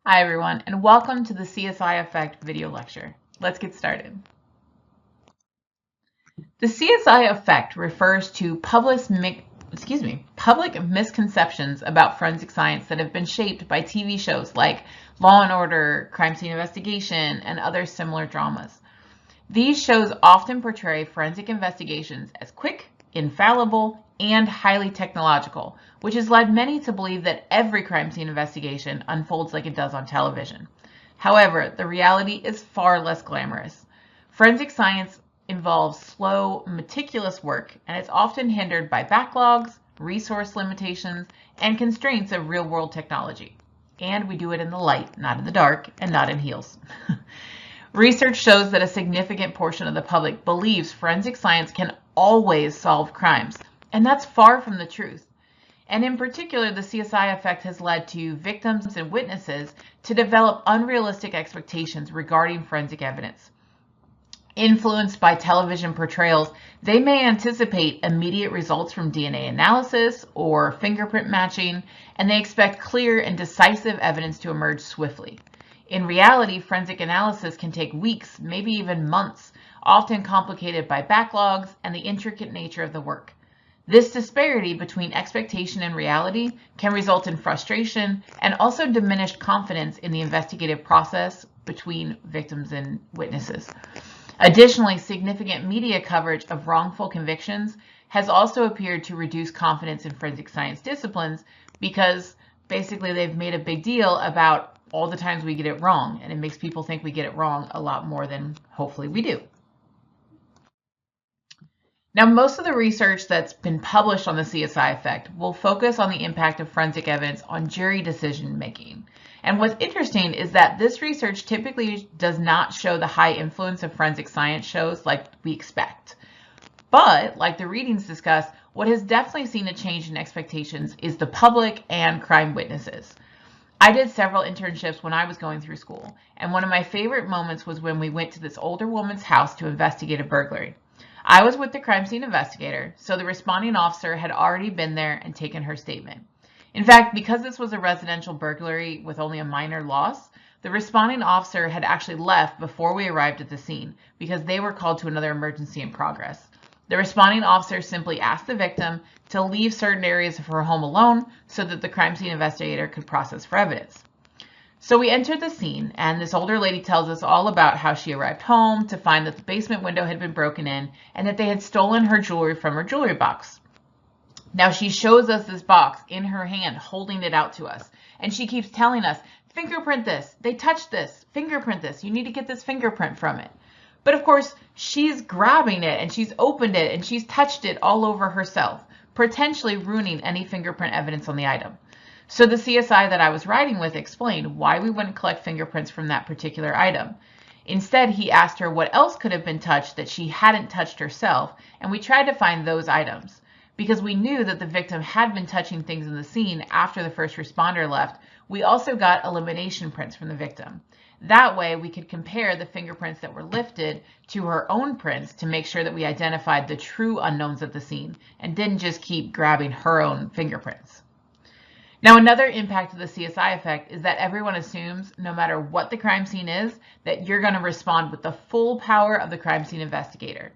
Hi everyone, and welcome to the CSI Effect video lecture. Let's get started. The CSI Effect refers to public misconceptions about forensic science that have been shaped by TV shows like Law and Order, Crime Scene Investigation, and other similar dramas. These shows often portray forensic investigations as quick, infallible, and highly technological, which has led many to believe that every crime scene investigation unfolds like it does on television. However, the reality is far less glamorous. Forensic science involves slow, meticulous work, and it's often hindered by backlogs, resource limitations, and constraints of real-world technology. And we do it in the light, not in the dark, and not in heels. Research shows that a significant portion of the public believes forensic science can always solve crimes, and that's far from the truth. And in particular, the CSI effect has led to victims and witnesses to develop unrealistic expectations regarding forensic evidence. Influenced by television portrayals, they may anticipate immediate results from DNA analysis or fingerprint matching, and they expect clear and decisive evidence to emerge swiftly. In reality, forensic analysis can take weeks, maybe even months, often complicated by backlogs and the intricate nature of the work. This disparity between expectation and reality can result in frustration and also diminished confidence in the investigative process between victims and witnesses. Additionally, significant media coverage of wrongful convictions has also appeared to reduce confidence in forensic science disciplines because basically they've made a big deal about all the times we get it wrong, and it makes people think we get it wrong a lot more than hopefully we do. Now, most of the research that's been published on the CSI effect will focus on the impact of forensic evidence on jury decision making. And what's interesting is that this research typically does not show the high influence of forensic science shows like we expect. But, like the readings discussed, what has definitely seen a change in expectations is the public and crime witnesses. I did several internships when I was going through school, and one of my favorite moments was when we went to this older woman's house to investigate a burglary. I was with the crime scene investigator, so the responding officer had already been there and taken her statement. In fact, because this was a residential burglary with only a minor loss, the responding officer had actually left before we arrived at the scene because they were called to another emergency in progress. The responding officer simply asked the victim to leave certain areas of her home alone so that the crime scene investigator could process for evidence. So we entered the scene, and this older lady tells us all about how she arrived home to find that the basement window had been broken in and that they had stolen her jewelry from her jewelry box. Now she shows us this box in her hand, holding it out to us, and she keeps telling us, fingerprint this, they touched this, fingerprint this, you need to get this fingerprint from it. But of course, she's grabbing it and she's opened it and she's touched it all over herself, potentially ruining any fingerprint evidence on the item. So the CSI that I was riding with explained why we wouldn't collect fingerprints from that particular item. Instead, he asked her what else could have been touched that she hadn't touched herself, and we tried to find those items. Because we knew that the victim had been touching things in the scene after the first responder left, we also got elimination prints from the victim. That way, we could compare the fingerprints that were lifted to her own prints to make sure that we identified the true unknowns at the scene and didn't just keep grabbing her own fingerprints. Now, another impact of the CSI effect is that everyone assumes, no matter what the crime scene is, that you're going to respond with the full power of the crime scene investigator.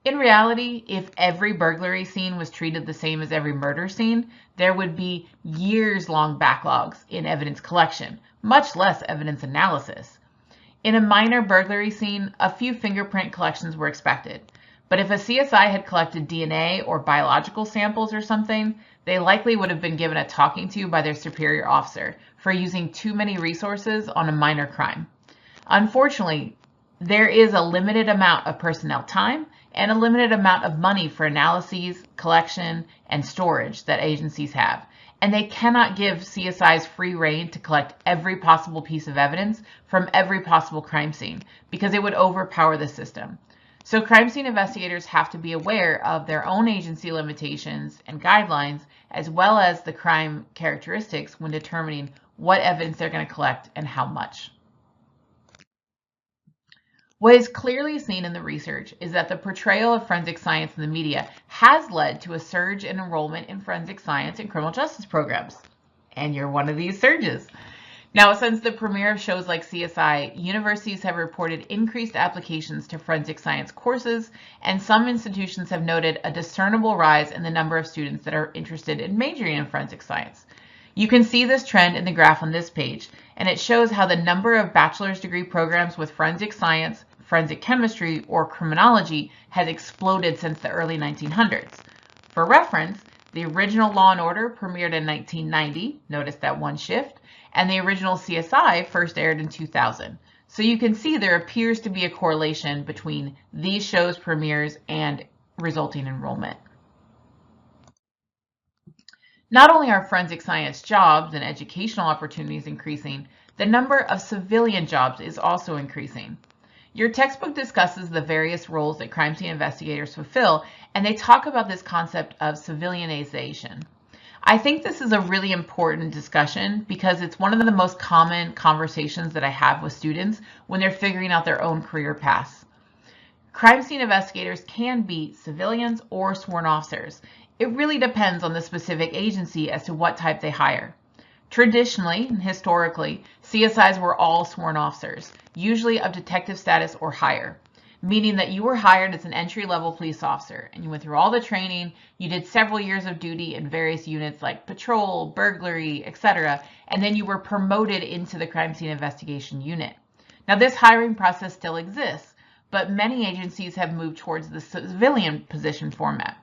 In reality, if every burglary scene was treated the same as every murder scene, there would be years-long backlogs in evidence collection, much less evidence analysis. In a minor burglary scene, a few fingerprint collections were expected. But if a CSI had collected DNA or biological samples or something, they likely would have been given a talking to by their superior officer for using too many resources on a minor crime. Unfortunately, there is a limited amount of personnel time and a limited amount of money for analyses, collection, and storage that agencies have. And they cannot give CSIs free rein to collect every possible piece of evidence from every possible crime scene because it would overpower the system. So crime scene investigators have to be aware of their own agency limitations and guidelines, as well as the crime characteristics when determining what evidence they're going to collect and how much. What is clearly seen in the research is that the portrayal of forensic science in the media has led to a surge in enrollment in forensic science and criminal justice programs. And you're one of these surges. Now, since the premiere of shows like CSI, universities have reported increased applications to forensic science courses, and some institutions have noted a discernible rise in the number of students that are interested in majoring in forensic science. You can see this trend in the graph on this page, and it shows how the number of bachelor's degree programs with forensic science, forensic chemistry, or criminology has exploded since the early 1900s. For reference, the original Law & Order premiered in 1990, notice that one shift, and the original CSI first aired in 2000. So you can see there appears to be a correlation between these shows' premieres and resulting enrollment. Not only are forensic science jobs and educational opportunities increasing, the number of civilian jobs is also increasing. Your textbook discusses the various roles that crime scene investigators fulfill, and they talk about this concept of civilianization. I think this is a really important discussion because it's one of the most common conversations that I have with students when they're figuring out their own career paths. Crime scene investigators can be civilians or sworn officers. It really depends on the specific agency as to what type they hire. Traditionally and historically, CSIs were all sworn officers, usually of detective status or higher, meaning that you were hired as an entry-level police officer and you went through all the training, you did several years of duty in various units like patrol, burglary, etc., and then you were promoted into the crime scene investigation unit. Now, this hiring process still exists, but many agencies have moved towards the civilian position format.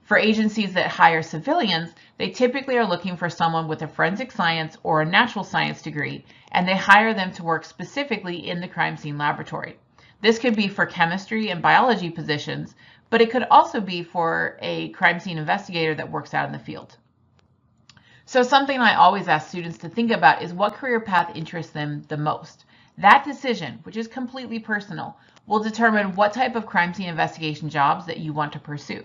For agencies that hire civilians, they typically are looking for someone with a forensic science or a natural science degree, and they hire them to work specifically in the crime scene laboratory. This could be for chemistry and biology positions, but it could also be for a crime scene investigator that works out in the field. So something I always ask students to think about is what career path interests them the most. That decision, which is completely personal, will determine what type of crime scene investigation jobs that you want to pursue.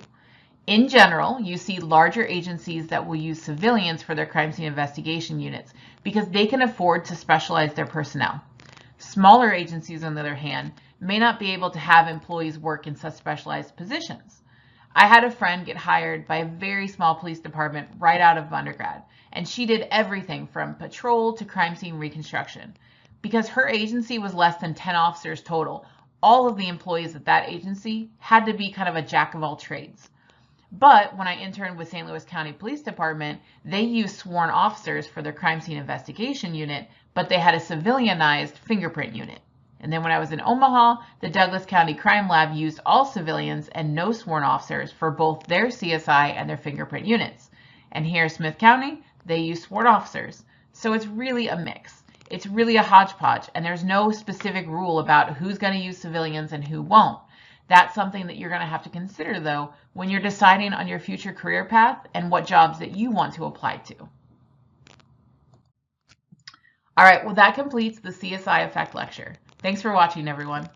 In general, you see larger agencies that will use civilians for their crime scene investigation units because they can afford to specialize their personnel. Smaller agencies, on the other hand, may not be able to have employees work in such specialized positions. I had a friend get hired by a very small police department right out of undergrad, and she did everything from patrol to crime scene reconstruction. Because her agency was less than 10 officers total, all of the employees at that agency had to be kind of a jack of all trades. But when I interned with St. Louis County Police Department, they used sworn officers for their crime scene investigation unit, but they had a civilianized fingerprint unit. And then when I was in Omaha, the Douglas County Crime Lab used all civilians and no sworn officers for both their CSI and their fingerprint units. And here in Smith County, they use sworn officers. So it's really a mix. It's really a hodgepodge, and there's no specific rule about who's going to use civilians and who won't. That's something that you're going to have to consider, though, when you're deciding on your future career path and what jobs that you want to apply to. All right, well, that completes the CSI Effect lecture. Thanks for watching, everyone.